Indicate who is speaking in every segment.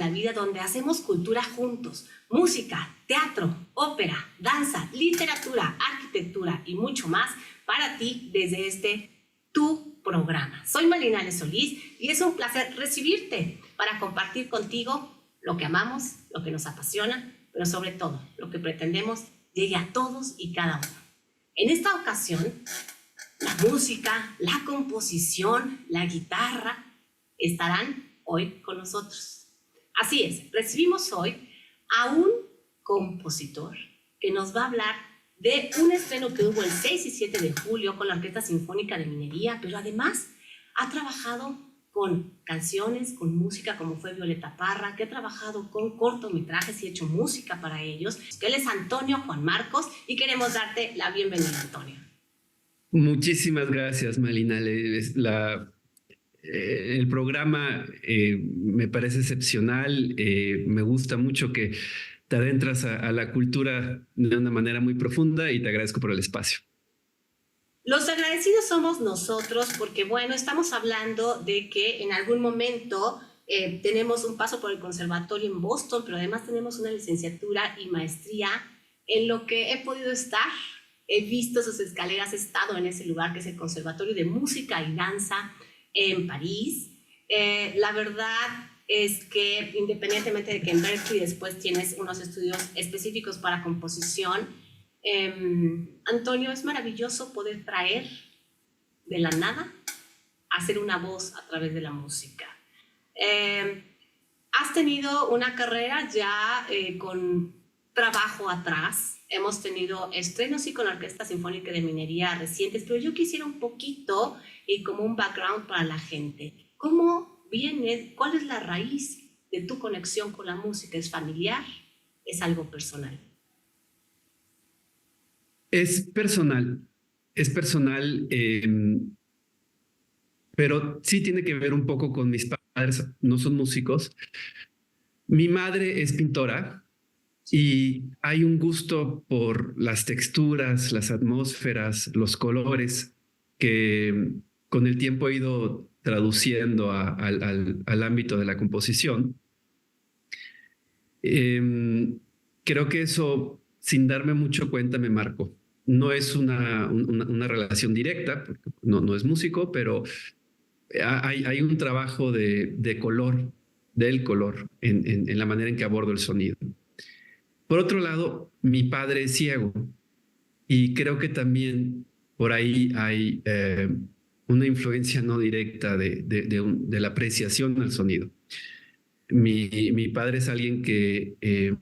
Speaker 1: la vida donde hacemos cultura juntos. Música, teatro, ópera, danza, literatura, arquitectura y mucho más para ti desde este tu programa. Soy Malinale Solís y es un placer recibirte para compartir contigo lo que amamos, lo que nos apasiona, pero sobre todo lo que pretendemos llegue a todos y cada uno. En esta ocasión, la música, la composición, la guitarra estarán hoy con nosotros. Así es, recibimos hoy a un compositor que nos va a hablar de un estreno que hubo el 6 y 7 de julio con la Orquesta Sinfónica de Minería, pero además ha trabajado con canciones, con música como fue Violeta Parra, que ha trabajado con cortometrajes y hecho música para ellos. Él es Antonio Juan Marcos y queremos darte la bienvenida, Antonio.
Speaker 2: Muchísimas gracias, Malinale. El programa me parece excepcional. Me gusta mucho que te adentras a la cultura de una manera muy profunda y te agradezco por el espacio.
Speaker 1: Los agradecidos somos nosotros porque, bueno, estamos hablando de que en algún momento tenemos un paso por el conservatorio en Boston, pero además tenemos una licenciatura y maestría en lo que he podido estar. He visto sus escaleras, he estado en ese lugar que es el Conservatorio de Música y Danza en París. La verdad es que independientemente de que en Berkeley después tienes unos estudios específicos para composición, Antonio, es maravilloso poder traer de la nada, hacer una voz a través de la música. Has tenido una carrera ya con trabajo atrás. Hemos tenido estrenos y con la Orquesta Sinfónica de Minería recientes, pero yo quisiera un poquito y como un background para la gente. ¿Cómo viene? ¿Cuál es la raíz de tu conexión con la música? ¿Es familiar? ¿Es algo personal?
Speaker 2: Es personal, pero sí tiene que ver un poco con mis padres, no son músicos. Mi madre es pintora y hay un gusto por las texturas, las atmósferas, los colores que con el tiempo he ido traduciendo al ámbito de la composición. Creo que eso, sin darme mucho cuenta, me marcó. No es una relación directa, porque no es músico, pero hay un trabajo de color, del color, en la manera en que abordo el sonido. Por otro lado, mi padre es ciego y creo que también por ahí hay una influencia no directa de la apreciación del sonido. Mi padre es alguien que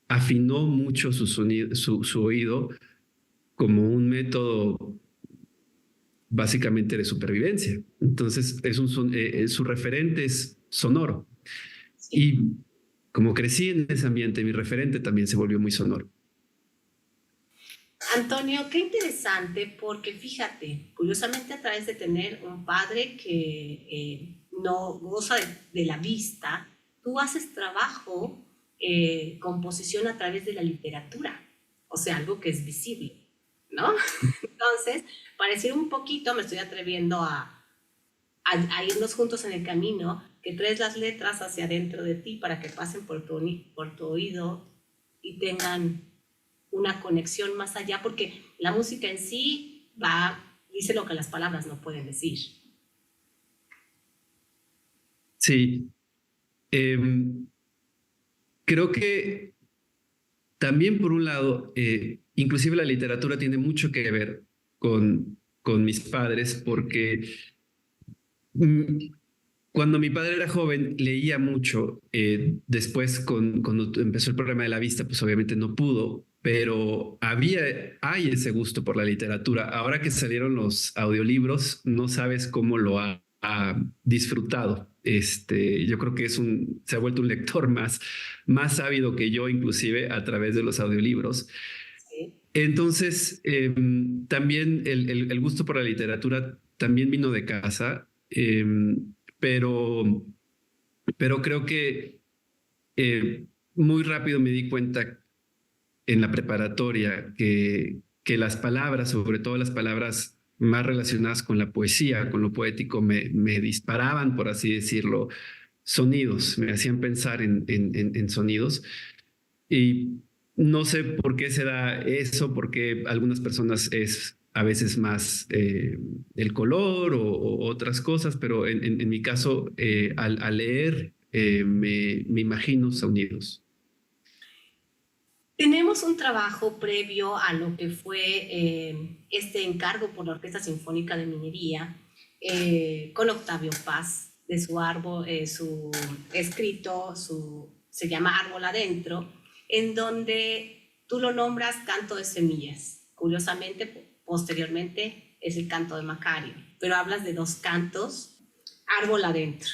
Speaker 2: afinó mucho su sonido, su oído como un método básicamente de supervivencia. Entonces, su referente es sonoro. Sí. Y como crecí en ese ambiente, mi referente también se volvió muy sonoro.
Speaker 1: Antonio, qué interesante, porque fíjate, curiosamente a través de tener un padre que no goza de la vista, tú haces trabajo, composición a través de la literatura, o sea, algo que es visible, ¿no? Entonces, para decir un poquito, me estoy atreviendo a irnos juntos en el camino, que traes las letras hacia adentro de ti para que pasen por tu oído y tengan una conexión más allá, porque la música en sí dice lo que las palabras no pueden decir.
Speaker 2: Sí. Creo que también, por un lado, inclusive la literatura tiene mucho que ver con mis padres, porque cuando mi padre era joven leía mucho. Después, cuando empezó el problema de la vista, pues obviamente no pudo, pero hay ese gusto por la literatura. Ahora que salieron los audiolibros, no sabes cómo lo ha disfrutado. Yo creo que se ha vuelto un lector más ávido que yo, inclusive a través de los audiolibros. Sí. Entonces, también el gusto por la literatura también vino de casa, pero creo que muy rápido me di cuenta en la preparatoria que las palabras, sobre todo las palabras más relacionadas con la poesía, con lo poético, me disparaban, por así decirlo, sonidos, me hacían pensar en sonidos. Y no sé por qué se da eso, porque algunas personas es a veces más el color o otras cosas, pero en mi caso, al leer, me imagino sonidos.
Speaker 1: Tenemos un trabajo previo a lo que fue este encargo por la Orquesta Sinfónica de Minería con Octavio Paz, de su árbol, su escrito, se llama Árbol Adentro, en donde tú lo nombras canto de semillas. Curiosamente, posteriormente es el canto de Macario, pero hablas de dos cantos, Árbol Adentro.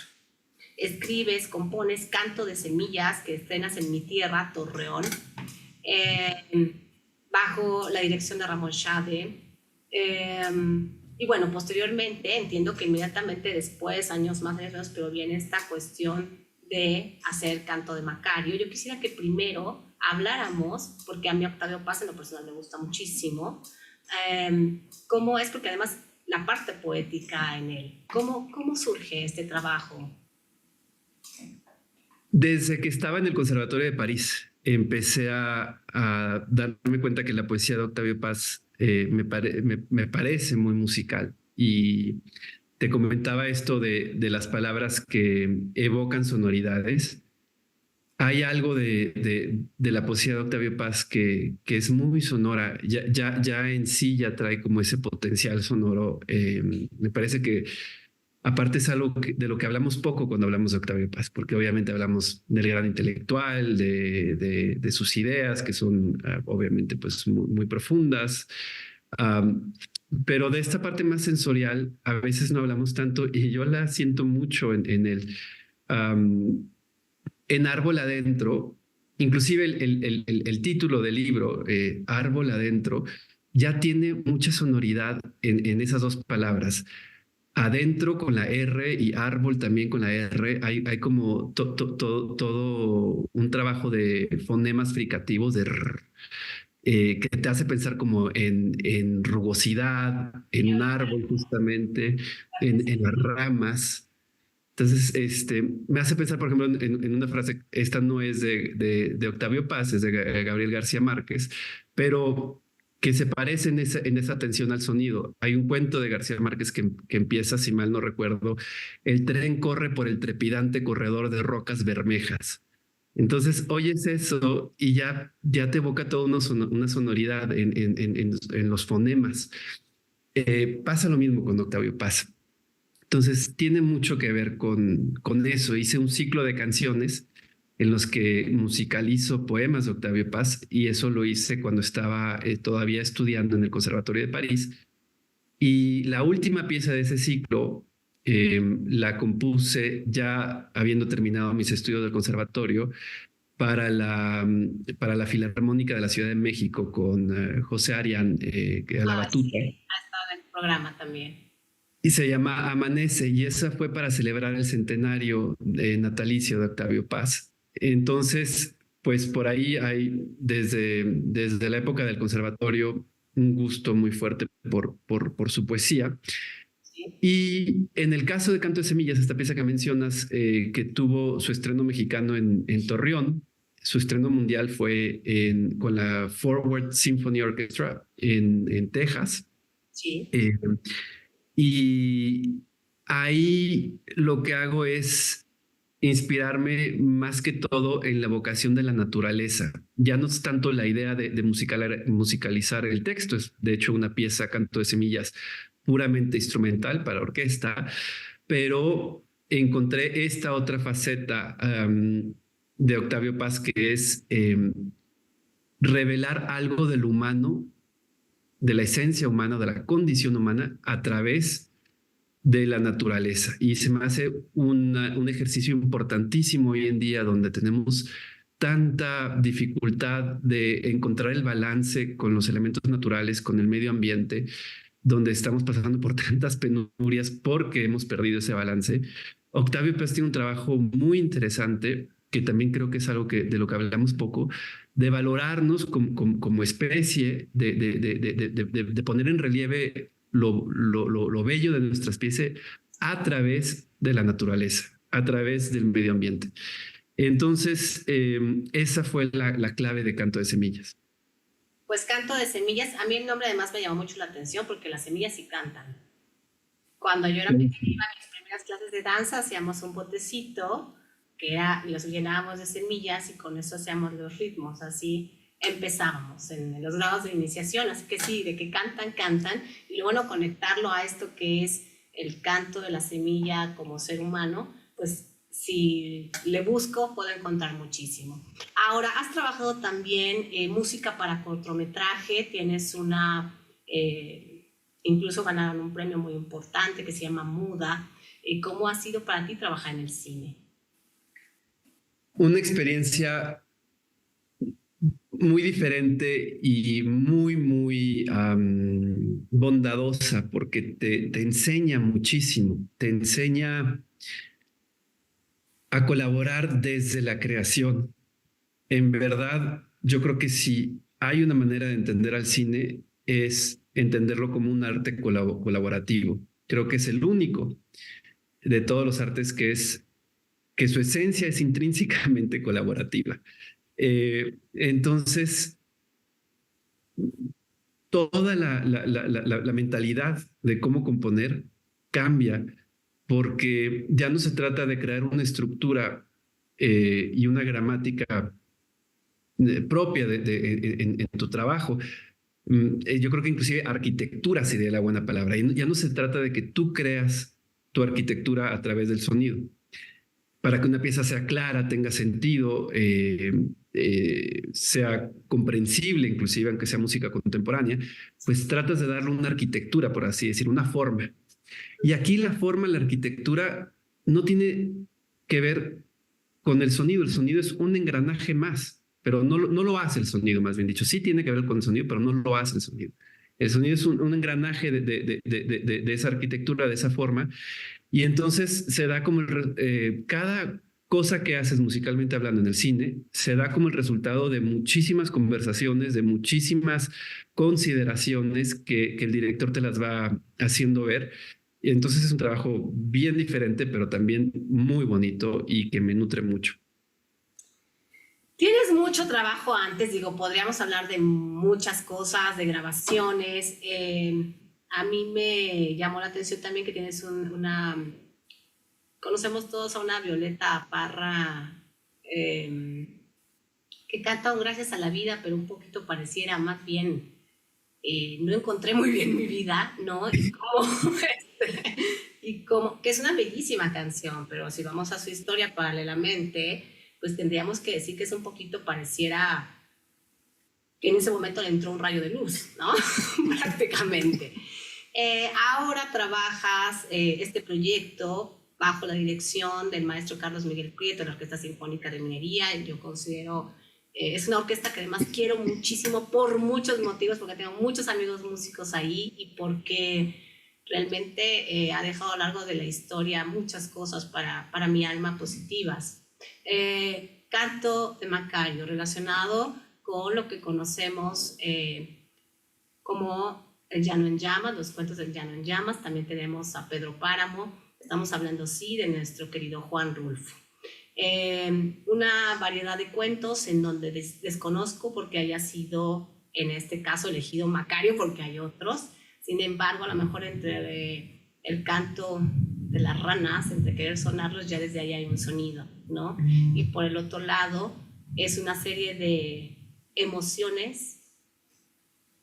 Speaker 1: Escribes, compones Canto de Semillas, que estrenas en Mi Tierra, Torreón, bajo la dirección de Ramón Chade. Y bueno, posteriormente, entiendo que inmediatamente después, años más lejos, pero viene esta cuestión de hacer Canto de Macario. Yo quisiera que primero habláramos, porque a mí Octavio Paz en lo personal me gusta muchísimo, cómo es, porque además la parte poética en él. ¿Cómo surge este trabajo?
Speaker 2: Desde que estaba en el Conservatorio de París, empecé a darme cuenta que la poesía de Octavio Paz me parece muy musical. Y te comentaba esto de las palabras que evocan sonoridades. Hay algo de la poesía de Octavio Paz que es muy sonora, ya en sí ya trae como ese potencial sonoro. Me parece que aparte es algo de lo que hablamos poco cuando hablamos de Octavio Paz, porque obviamente hablamos del gran intelectual, de sus ideas, que son obviamente pues muy profundas, um, pero de esta parte más sensorial a veces no hablamos tanto y yo la siento mucho en él. Um, en Árbol Adentro, inclusive el título del libro, Árbol Adentro, ya tiene mucha sonoridad en esas dos palabras. Adentro con la R y árbol también con la R, hay como todo un trabajo de fonemas fricativos de R, que te hace pensar como en rugosidad, en un árbol justamente, en las ramas. Entonces, me hace pensar, por ejemplo, en una frase, esta no es de Octavio Paz, es de Gabriel García Márquez, pero que se parece en esa atención al sonido. Hay un cuento de García Márquez que empieza, si mal no recuerdo, el tren corre por el trepidante corredor de rocas bermejas. Entonces oyes eso y ya te evoca toda una sonoridad en los fonemas. Pasa lo mismo con Octavio Paz. Entonces, tiene mucho que ver con eso. Hice un ciclo de canciones en los que musicalizo poemas de Octavio Paz y eso lo hice cuando estaba todavía estudiando en el Conservatorio de París. Y la última pieza de ese ciclo la compuse ya habiendo terminado mis estudios del conservatorio para la Filarmónica de la Ciudad de México con José Arián, a la
Speaker 1: Sí,
Speaker 2: batuta.
Speaker 1: ha estado en el programa también.
Speaker 2: Y se llama Amanece, y esa fue para celebrar el centenario natalicio de Octavio Paz. Entonces, pues por ahí hay, desde la época del conservatorio, un gusto muy fuerte por su poesía.
Speaker 1: Sí.
Speaker 2: Y en el caso de Canto de Semillas, esta pieza que mencionas, que tuvo su estreno mexicano en Torreón, su estreno mundial fue con la Forward Symphony Orchestra en Texas.
Speaker 1: Sí.
Speaker 2: Y ahí lo que hago es inspirarme más que todo en la vocación de la naturaleza. Ya no es tanto la idea de musicalizar el texto, es de hecho una pieza, Canto de Semillas, puramente instrumental para orquesta, pero encontré esta otra faceta de Octavio Paz que es revelar algo del humano, de la esencia humana, de la condición humana a través de la naturaleza. Y se me hace un ejercicio importantísimo hoy en día donde tenemos tanta dificultad de encontrar el balance con los elementos naturales, con el medio ambiente, donde estamos pasando por tantas penurias porque hemos perdido ese balance. Octavio Paz tiene un trabajo muy interesante que también creo que es algo de lo que hablamos poco, de valorarnos como especie, de poner en relieve lo bello de nuestra especie a través de la naturaleza, a través del medio ambiente. Entonces, esa fue la clave de Canto de Semillas.
Speaker 1: Pues Canto de Semillas, a mí el nombre además me llamó mucho la atención porque las semillas sí cantan. Cuando yo era pequeña, iba a mis primeras clases de danza, hacíamos un botecito que era, los llenábamos de semillas y con eso hacíamos los ritmos, así empezábamos en los grados de iniciación, así que sí, de que cantan, cantan, y luego bueno, conectarlo a esto que es el canto de la semilla como ser humano, pues si le busco puedo encontrar muchísimo. Ahora, has trabajado también música para cortometraje, tienes una, incluso ganaron un premio muy importante que se llama Muda. ¿Cómo ha sido para ti trabajar en el cine?
Speaker 2: Una experiencia muy diferente y muy bondadosa porque te enseña muchísimo, te enseña a colaborar desde la creación. En verdad, yo creo que si hay una manera de entender al cine es entenderlo como un arte colaborativo. Creo que es el único de todos los artes que su esencia es intrínsecamente colaborativa. Entonces, toda la mentalidad de cómo componer cambia porque ya no se trata de crear una estructura y una gramática propia en tu trabajo. Yo creo que inclusive arquitectura sería la buena palabra. Y ya no se trata de que tú creas tu arquitectura a través del sonido. Para que una pieza sea clara, tenga sentido, sea comprensible, inclusive aunque sea música contemporánea, pues tratas de darle una arquitectura, por así decir, una forma. Y aquí la forma, la arquitectura, no tiene que ver con el sonido es un engranaje más, pero no lo hace el sonido, más bien dicho. Sí tiene que ver con el sonido, pero no lo hace el sonido. El sonido es un engranaje de esa arquitectura, de esa forma, y entonces se da como cada cosa que haces musicalmente hablando en el cine, se da como el resultado de muchísimas conversaciones, de muchísimas consideraciones que el director te las va haciendo ver. Y entonces es un trabajo bien diferente, pero también muy bonito y que me nutre mucho.
Speaker 1: Tienes mucho trabajo antes, digo, podríamos hablar de muchas cosas, de grabaciones. A mí me llamó la atención también que tienes una, conocemos todos a una Violeta Parra que canta un Gracias a la Vida, pero un poquito pareciera más bien, no encontré muy bien mi vida, ¿no? Y como, que es una bellísima canción, pero si vamos a su historia paralelamente, pues tendríamos que decir que es un poquito pareciera que en ese momento le entró un rayo de luz, ¿no? Prácticamente. Ahora trabajas este proyecto bajo la dirección del maestro Carlos Miguel Prieto, de la Orquesta Sinfónica de Minería. Yo considero, es una orquesta que además quiero muchísimo por muchos motivos, porque tengo muchos amigos músicos ahí y porque realmente ha dejado a lo largo de la historia muchas cosas para mi alma positivas. Canto de Macario, relacionado con lo que conocemos como El Llano en Llamas, los cuentos del Llano en Llamas. También tenemos a Pedro Páramo. Estamos hablando, sí, de nuestro querido Juan Rulfo. Una variedad de cuentos en donde desconozco porque haya sido, en este caso, elegido Macario, porque hay otros. Sin embargo, a lo mejor entre el canto de las ranas, entre querer sonarlos, ya desde ahí hay un sonido, ¿no? Y por el otro lado, es una serie de emociones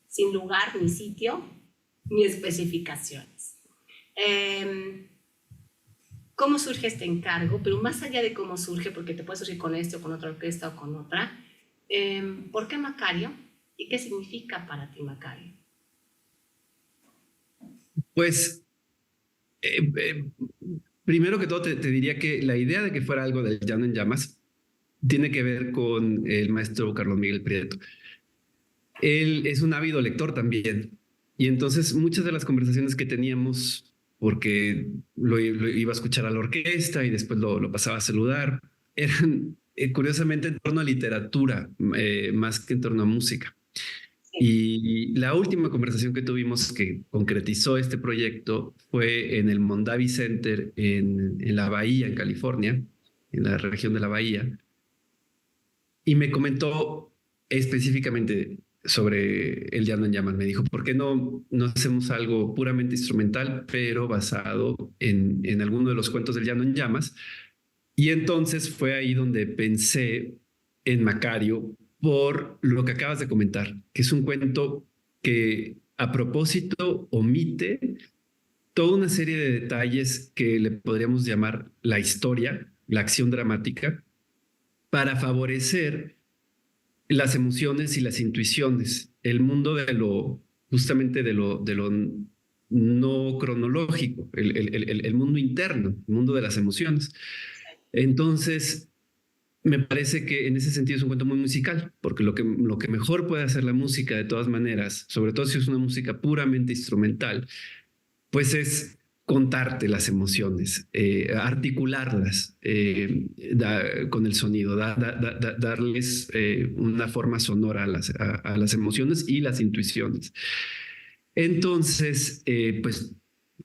Speaker 1: sin lugar, ni sitio, ni especificaciones. ¿Cómo surge este encargo? Pero más allá de cómo surge, porque te puede surgir con este o con otra orquesta o con otra, ¿por qué Macario? ¿Y qué significa para ti Macario?
Speaker 2: Pues, primero que todo te diría que la idea de que fuera algo del Llano en Llamas tiene que ver con el maestro Carlos Miguel Prieto. Él es un ávido lector también. Y entonces muchas de las conversaciones que teníamos, porque lo iba a escuchar a la orquesta y después lo pasaba a saludar, eran curiosamente en torno a literatura, más que en torno a música.
Speaker 1: Sí.
Speaker 2: Y la última conversación que tuvimos que concretizó este proyecto fue en el Mondavi Center en la Bahía, en California, en la región de la Bahía. Y me comentó específicamente sobre el Llano en Llamas. Me dijo, ¿por qué no hacemos algo puramente instrumental, pero basado en alguno de los cuentos del Llano en Llamas? Y entonces fue ahí donde pensé en Macario por lo que acabas de comentar, que es un cuento que a propósito omite toda una serie de detalles que le podríamos llamar la historia, la acción dramática, para favorecer las emociones y las intuiciones, el mundo justamente de lo no cronológico, el mundo interno, el mundo de las emociones. Entonces, me parece que en ese sentido es un cuento muy musical, porque lo que mejor puede hacer la música de todas maneras, sobre todo si es una música puramente instrumental, pues es contarte las emociones, articularlas con el sonido, darles una forma sonora a las emociones y las intuiciones. Entonces, pues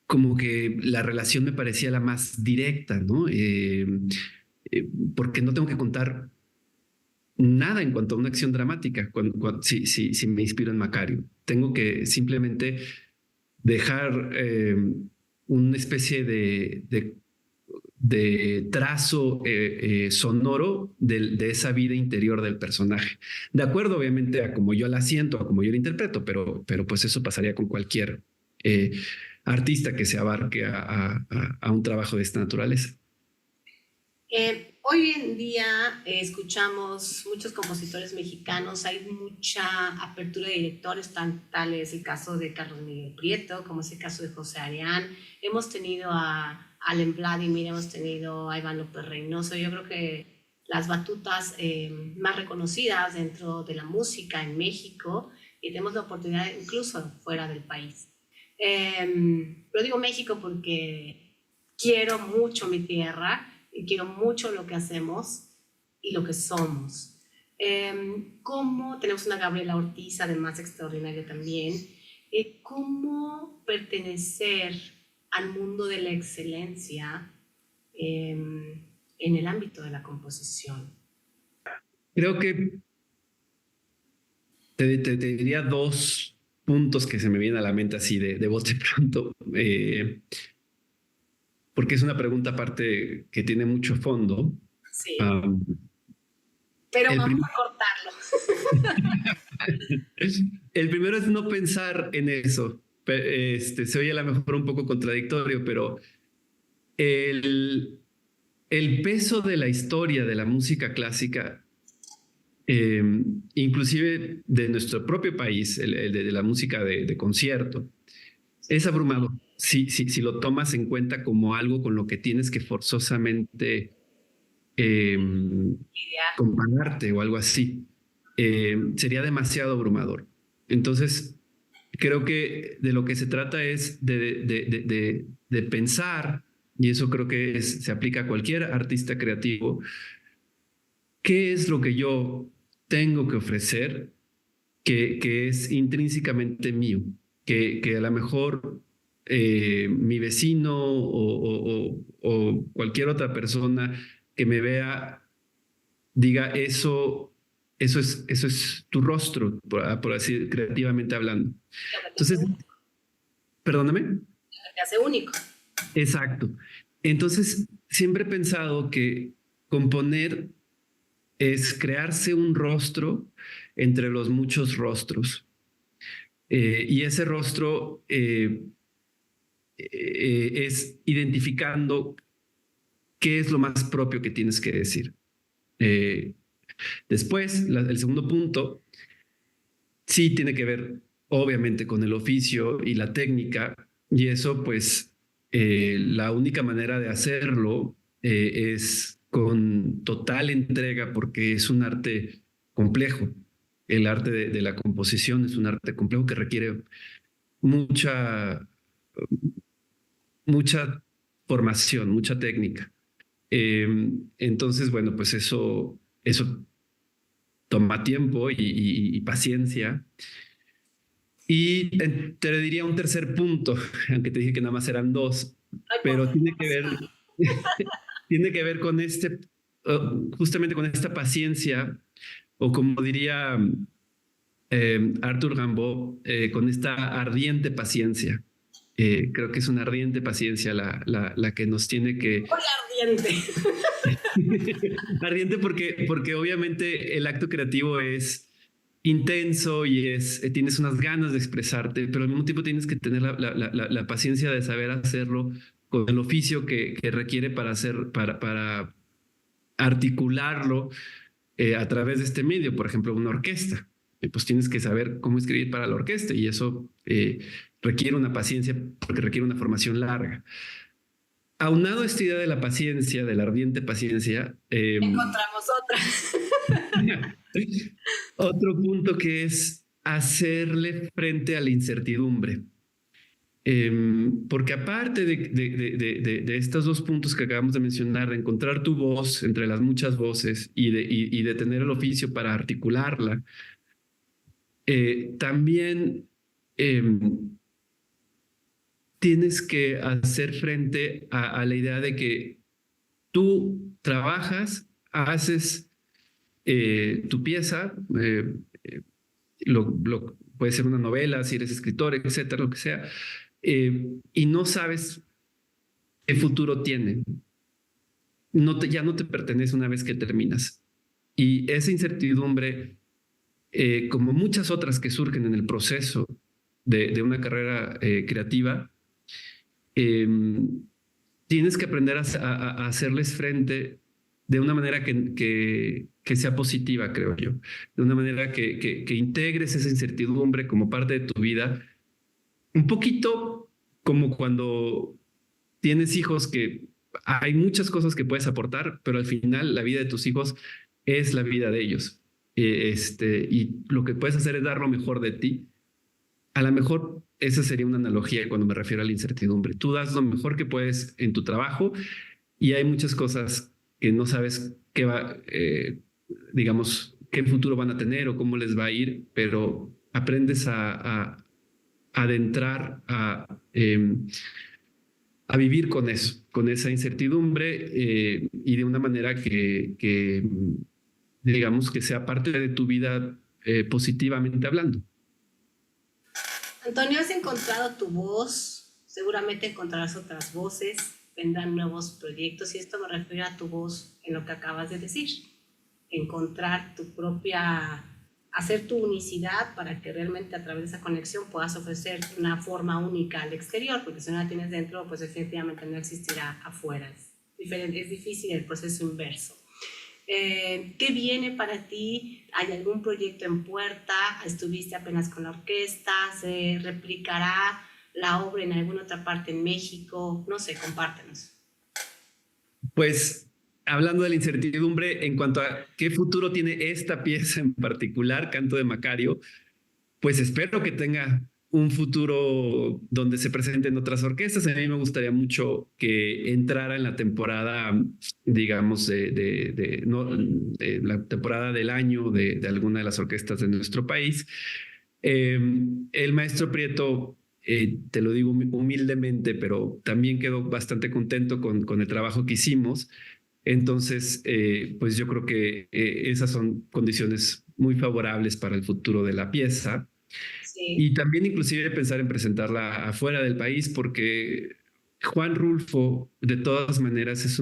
Speaker 2: como que la relación me parecía la más directa, ¿no? Porque no tengo que contar nada en cuanto a una acción dramática si me inspiro en Macario. Tengo que simplemente dejar una especie de trazo sonoro de esa vida interior del personaje. De acuerdo, obviamente, a como yo la siento, a como yo la interpreto, pero pues eso pasaría con cualquier eh, artista que se abarque a un trabajo de esta naturaleza.
Speaker 1: Hoy en día escuchamos muchos compositores mexicanos, hay mucha apertura de directores, tal es el caso de Carlos Miguel Prieto, como es el caso de José Arián. Hemos tenido a Allen Vladimir, hemos tenido a Iván López Reynoso. Yo creo que las batutas más reconocidas dentro de la música en México, y tenemos la oportunidad incluso fuera del país. Pero digo México porque quiero mucho mi tierra y quiero mucho lo que hacemos y lo que somos. ¿Cómo tenemos una Gabriela Ortiz, además extraordinaria también? ¿Cómo pertenecer al mundo de la excelencia en el ámbito de la composición?
Speaker 2: Creo que te diría dos puntos que se me vienen a la mente así de bote pronto, porque es una pregunta aparte que tiene mucho fondo.
Speaker 1: Sí,
Speaker 2: Um,
Speaker 1: pero
Speaker 2: el,
Speaker 1: vamos
Speaker 2: prim-
Speaker 1: a cortarlo.
Speaker 2: el primero es no pensar en eso. Se oye a lo mejor un poco contradictorio, pero el, el peso de la historia de la música clásica, eh, inclusive de nuestro propio país, de la música de concierto, es
Speaker 1: Sí,
Speaker 2: abrumador. Si lo tomas en cuenta como algo con lo que tienes que forzosamente eh,
Speaker 1: idea.
Speaker 2: compararte o algo así, sería demasiado abrumador. Entonces, creo que de lo que se trata es de pensar, y eso creo que se aplica a cualquier artista creativo, qué es lo que yo tengo que ofrecer que es intrínsecamente mío, que a lo mejor mi vecino o cualquier otra persona que me vea diga eso es tu rostro, por así creativamente hablando.
Speaker 1: Lo que te hace
Speaker 2: Entonces,
Speaker 1: único.
Speaker 2: perdóname.
Speaker 1: Lo que te hace único.
Speaker 2: Exacto. Entonces, siempre he pensado que componer es crearse un rostro entre los muchos rostros. Y ese rostro es identificando qué es lo más propio que tienes que decir. Eh, Después, el segundo punto, sí tiene que ver, obviamente, con el oficio y la técnica, y eso, pues, la única manera de hacerlo es con total entrega, porque es un arte complejo. El arte de la composición es un arte complejo que requiere mucha, mucha formación, mucha técnica. Eh, entonces, bueno, pues eso toma tiempo y paciencia. Y te diría un tercer punto, aunque te dije que nada más eran dos,
Speaker 1: Ay, por
Speaker 2: pero
Speaker 1: favor.
Speaker 2: tiene que ver con justamente con esta paciencia, o como diría Arthur Rimbaud, con esta ardiente paciencia. Creo que es una ardiente paciencia la que nos tiene que...
Speaker 1: Muy ardiente.
Speaker 2: Ardiente porque obviamente el acto creativo es intenso y tienes unas ganas de expresarte, pero al mismo tiempo tienes que tener la paciencia de saber hacerlo con el oficio que requiere para articularlo a través de este medio, por ejemplo, una orquesta. Pues tienes que saber cómo escribir para la orquesta y eso requiere una paciencia porque requiere una formación larga. Aunado a esta idea de la paciencia, de la ardiente paciencia,
Speaker 1: Encontramos otra.
Speaker 2: otro punto que es hacerle frente a la incertidumbre. Porque aparte de estos dos puntos que acabamos de mencionar, de encontrar tu voz entre las muchas voces y de tener el oficio para articularla, también tienes que hacer frente a la idea de que tú trabajas, haces tu pieza, puede ser una novela, si eres escritor, etcétera, lo que sea, y no sabes qué futuro tiene. Ya no te pertenece una vez que terminas. Y esa incertidumbre, como muchas otras que surgen en el proceso de una carrera creativa, tienes que aprender a hacerles frente de una manera que sea positiva, creo yo. De una manera que integres esa incertidumbre como parte de tu vida. Un poquito como cuando tienes hijos, que hay muchas cosas que puedes aportar, pero al final la vida de tus hijos es la vida de ellos. Y lo que puedes hacer es dar lo mejor de ti. A lo mejor esa sería una analogía cuando me refiero a la incertidumbre. Tú das lo mejor que puedes en tu trabajo y hay muchas cosas que no sabes digamos, qué futuro van a tener o cómo les va a ir, pero aprendes a adentrar, a vivir con eso, con esa incertidumbre y de una manera digamos, que sea parte de tu vida positivamente hablando.
Speaker 1: Antonio, has encontrado tu voz, seguramente encontrarás otras voces, vendrán nuevos proyectos y esto me refiero a tu voz en lo que acabas de decir, encontrar tu propia, hacer tu unicidad para que realmente a través de esa conexión puedas ofrecer una forma única al exterior, porque si no la tienes dentro, pues definitivamente no existirá afuera. Es difícil el proceso inverso. ¿Qué viene para ti? ¿Hay algún proyecto en puerta? ¿Estuviste apenas con la orquesta? ¿Se replicará la obra en alguna otra parte en México? No sé, compártenos.
Speaker 2: Pues hablando de la incertidumbre en cuanto a qué futuro tiene esta pieza en particular, Canto de Macario, pues espero que tenga un futuro donde se presenten otras orquestas. A mí me gustaría mucho que entrara en la temporada, digamos, de la temporada del año de alguna de las orquestas de nuestro país. El maestro Prieto, te lo digo humildemente, pero también quedo bastante contento con el trabajo que hicimos. Entonces, pues yo creo que esas son condiciones muy favorables para el futuro de la pieza.
Speaker 1: Sí.
Speaker 2: Y también inclusive pensar en presentarla afuera del país, porque Juan Rulfo, de todas maneras,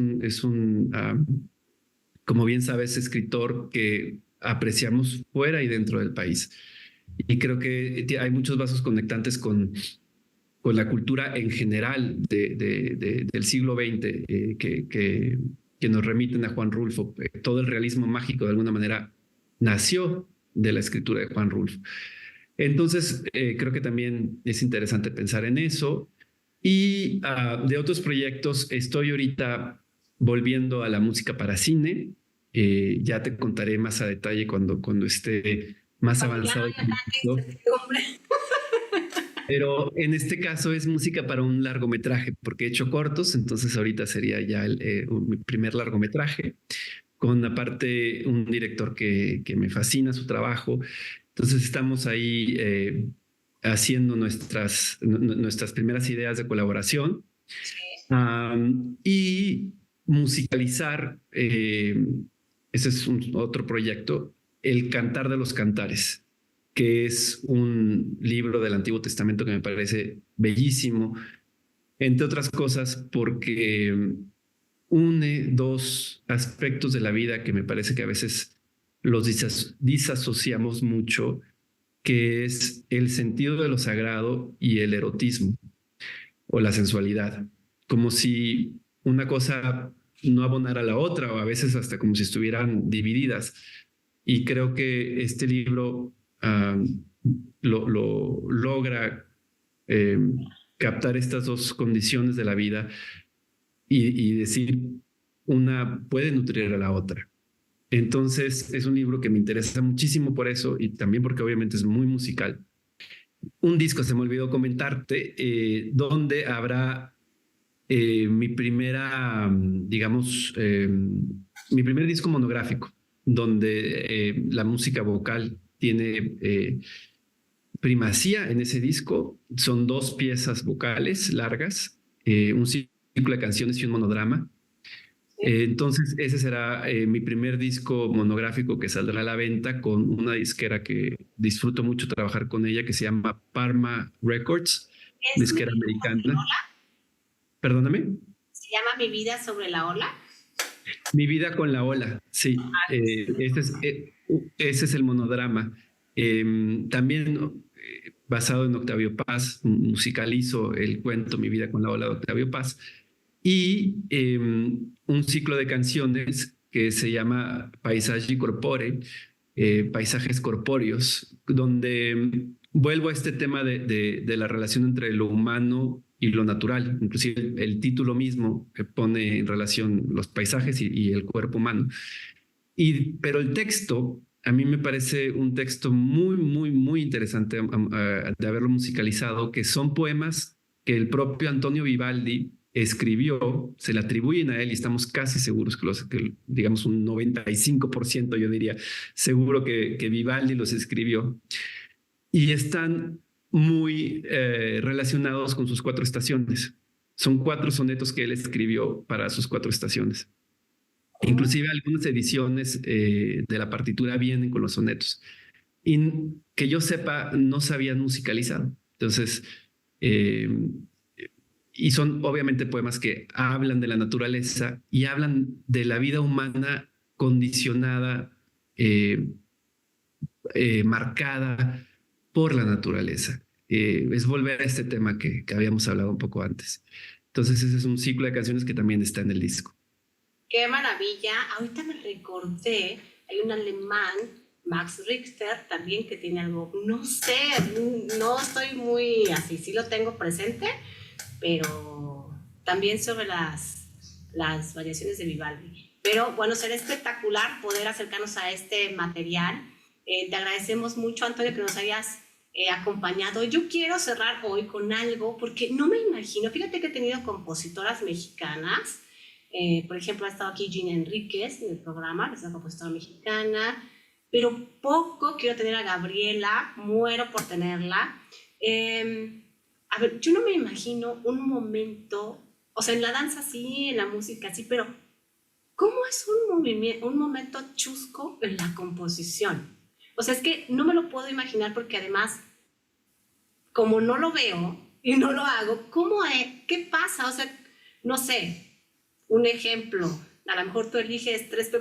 Speaker 2: como bien sabes, escritor que apreciamos fuera y dentro del país. Y creo que hay muchos vasos conectantes con la cultura en general del siglo XX que nos remiten a Juan Rulfo. Todo el realismo mágico, de alguna manera, nació de la escritura de Juan Rulfo. Entonces, creo que también es interesante pensar en eso. Y de otros proyectos, estoy ahorita volviendo a la música para cine. Ya te contaré más a detalle cuando esté más avanzado. Pero en este caso es música para un largometraje, porque he hecho cortos, entonces ahorita sería ya mi primer largometraje, con aparte un director que me fascina su trabajo. Entonces estamos ahí haciendo nuestras primeras ideas de colaboración. Y musicalizar, ese es otro proyecto, El Cantar de los Cantares, que es un libro del Antiguo Testamento que me parece bellísimo, entre otras cosas porque une dos aspectos de la vida que me parece que a veces los disasociamos mucho, que es el sentido de lo sagrado y el erotismo o la sensualidad, como si una cosa no abonara a la otra, o a veces hasta como si estuvieran divididas. Y creo que este libro lo logra eh, captar estas dos condiciones de la vida y decir, una puede nutrir a la otra. Entonces es un libro que me interesa muchísimo por eso, y también porque obviamente es muy musical. Un disco, se me olvidó comentarte, donde habrá mi primera, digamos, mi primer disco monográfico, donde la música vocal tiene primacía en ese disco. Son 2 piezas vocales largas, un ciclo de canciones y un monodrama. Entonces, ese será mi primer disco monográfico que saldrá a la venta con una disquera que disfruto mucho trabajar con ella, que se llama Parma Records,
Speaker 1: ¿Es mi
Speaker 2: disquera
Speaker 1: vida sobre la
Speaker 2: americana.
Speaker 1: ola?
Speaker 2: Perdóname.
Speaker 1: ¿Se llama Mi vida sobre la ola?
Speaker 2: Mi vida con la ola, sí. Ese es el monodrama. También basado en Octavio Paz, musicalizo el cuento Mi vida con la ola de Octavio Paz. Y un ciclo de canciones que se llama Paisaggi Corpore, Paisajes Corpóreos, donde vuelvo a este tema de la relación entre lo humano y lo natural. Inclusive el título mismo pone en relación los paisajes y el cuerpo humano. Pero el texto, a mí me parece un texto muy, muy, muy interesante de haberlo musicalizado, que son poemas que el propio Antonio Vivaldi escribió, se le atribuyen a él y estamos casi seguros que digamos un 95%, yo diría, seguro que Vivaldi los escribió, y están muy relacionados con sus 4 estaciones. Son 4 sonetos que él escribió para sus 4 estaciones. Inclusive algunas ediciones de la partitura vienen con los sonetos. Y que yo sepa, no se habían musicalizado. Entonces, y son obviamente poemas que hablan de la naturaleza y hablan de la vida humana condicionada, marcada por la naturaleza. Es volver a este tema que habíamos hablado un poco antes. Entonces ese es un ciclo de canciones que también está en el disco.
Speaker 1: Qué maravilla. Ahorita me recordé, hay un alemán, Max Richter, también que tiene algo, no sé, no estoy muy así, sí lo tengo presente, pero también sobre las variaciones de Vivaldi. Pero bueno, será espectacular poder acercarnos a este material. Te agradecemos mucho, Antonio, que nos hayas acompañado. Yo quiero cerrar hoy con algo, porque no me imagino, fíjate que he tenido compositoras mexicanas, por ejemplo, ha estado aquí Gina Enríquez en el programa, que es una compositora mexicana, pero poco quiero tener a Gabriela, muero por tenerla. A ver, yo no me imagino un momento, o sea, en la danza sí, en la música sí, pero ¿cómo es un momento chusco en la composición? O sea, es que no me lo puedo imaginar porque además, como no lo veo y no lo hago, ¿qué pasa? O sea, no sé, un ejemplo, a lo mejor tú eliges 3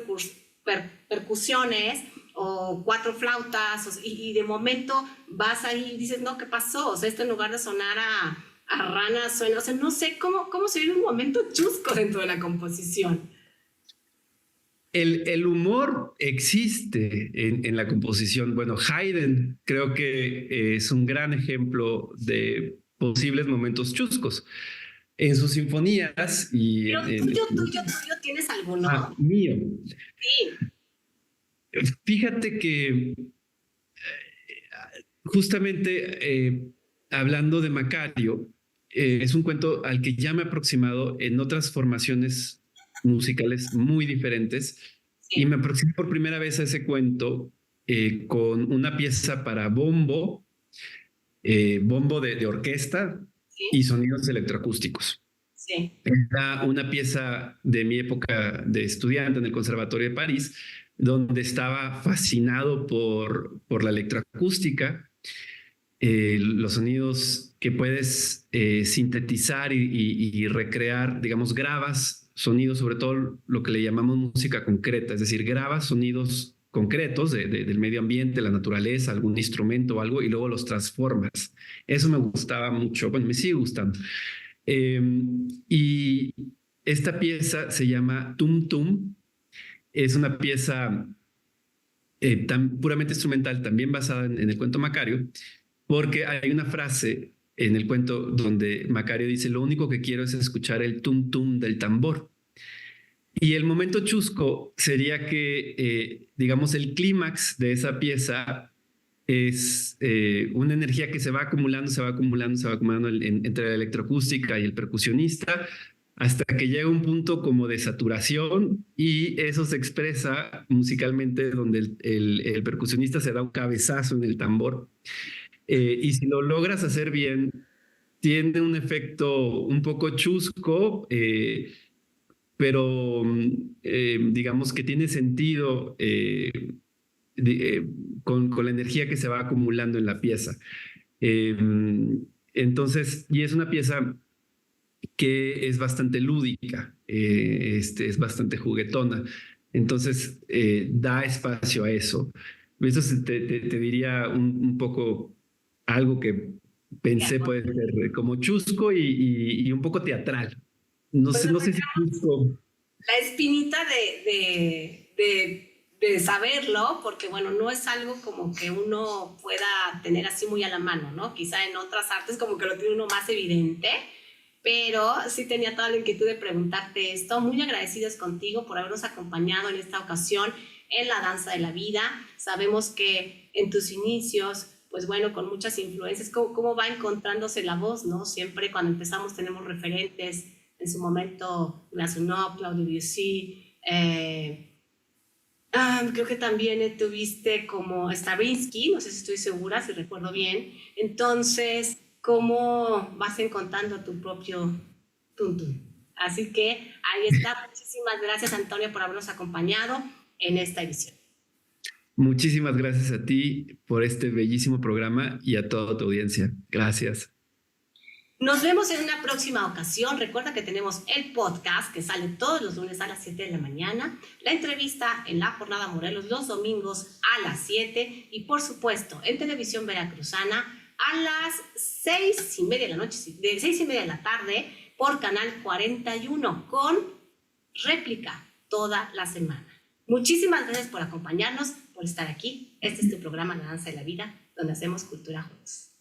Speaker 1: percusiones o 4 flautas y de momento vas ahí y dices, no, ¿qué pasó? O sea, esto en lugar de sonar a rana suena, o sea, no sé cómo se vive un momento chusco dentro de la composición.
Speaker 2: El humor existe en la composición. Bueno, Haydn creo que es un gran ejemplo de posibles momentos chuscos. En sus sinfonías y...
Speaker 1: Pero tuyo tienes algo, ¿no?
Speaker 2: Mío.
Speaker 1: Sí.
Speaker 2: Fíjate que justamente hablando de Macario, es un cuento al que ya me he aproximado en otras formaciones musicales muy diferentes, y me aproximé por primera vez a ese cuento con una pieza para bombo, bombo de orquesta
Speaker 1: Sí,
Speaker 2: y sonidos electroacústicos.
Speaker 1: sí.
Speaker 2: Era una pieza de mi época de estudiante en el Conservatorio de París, donde estaba fascinado por la electroacústica, los sonidos que puedes sintetizar y recrear, digamos, grabas sonidos, sobre todo lo que le llamamos música concreta, es decir, grabas sonidos concretos del medio ambiente, la naturaleza, algún instrumento o algo, y luego los transformas. Eso me gustaba mucho, bueno, me sigue gustando. Eh, y esta pieza se llama Tum Tum, es una pieza puramente instrumental, también basada en el cuento Macario, porque hay una frase en el cuento donde Macario dice, lo único que quiero es escuchar el tum tum del tambor. Y el momento chusco sería que, digamos, el clímax de esa pieza es una energía que se va acumulando, se va acumulando, se va acumulando entre la electroacústica y el percusionista, hasta que llega un punto como de saturación y eso se expresa musicalmente donde el percusionista se da un cabezazo en el tambor. Y si lo logras hacer bien, tiene un efecto un poco chusco, pero digamos que tiene sentido de, eh, con la energía que se va acumulando en la pieza. Eh, entonces, y es una pieza que es bastante lúdica, es bastante juguetona. Entonces, da espacio a eso. Eso te diría un poco algo que pensé puede ser como chusco y un poco teatral. No
Speaker 1: Pues
Speaker 2: sé, no sé si chusco.
Speaker 1: la espinita de saberlo, porque bueno, no es algo como que uno pueda tener así muy a la mano, ¿no? Quizá en otras artes como que lo tiene uno más evidente, pero sí tenía toda la inquietud de preguntarte esto. Muy agradecidos contigo por habernos acompañado en esta ocasión en la danza de la vida. Sabemos que en tus inicios, pues bueno, con muchas influencias, cómo va encontrándose la voz, ¿no? Siempre cuando empezamos tenemos referentes, en su momento Glazunov, Claudio Debussy, creo que también tuviste como Stravinsky, no sé si estoy segura, si recuerdo bien. Entonces, ¿cómo vas encontrando tu propio tuntún? Así que ahí está. Muchísimas gracias, Antonio, por habernos acompañado en esta edición.
Speaker 2: Muchísimas gracias a ti por este bellísimo programa y a toda tu audiencia. Gracias.
Speaker 1: Nos vemos en una próxima ocasión. Recuerda que tenemos el podcast que sale todos los lunes a las 7 de la mañana, la entrevista en La Jornada Morelos los domingos a las 7 y por supuesto en Televisión Veracruzana a las 6:30 de la noche, de 6:30 de la tarde por Canal 41 con réplica toda la semana. Muchísimas gracias por acompañarnos, por estar aquí. Este es tu programa La Danza de la Vida, donde hacemos cultura juntos.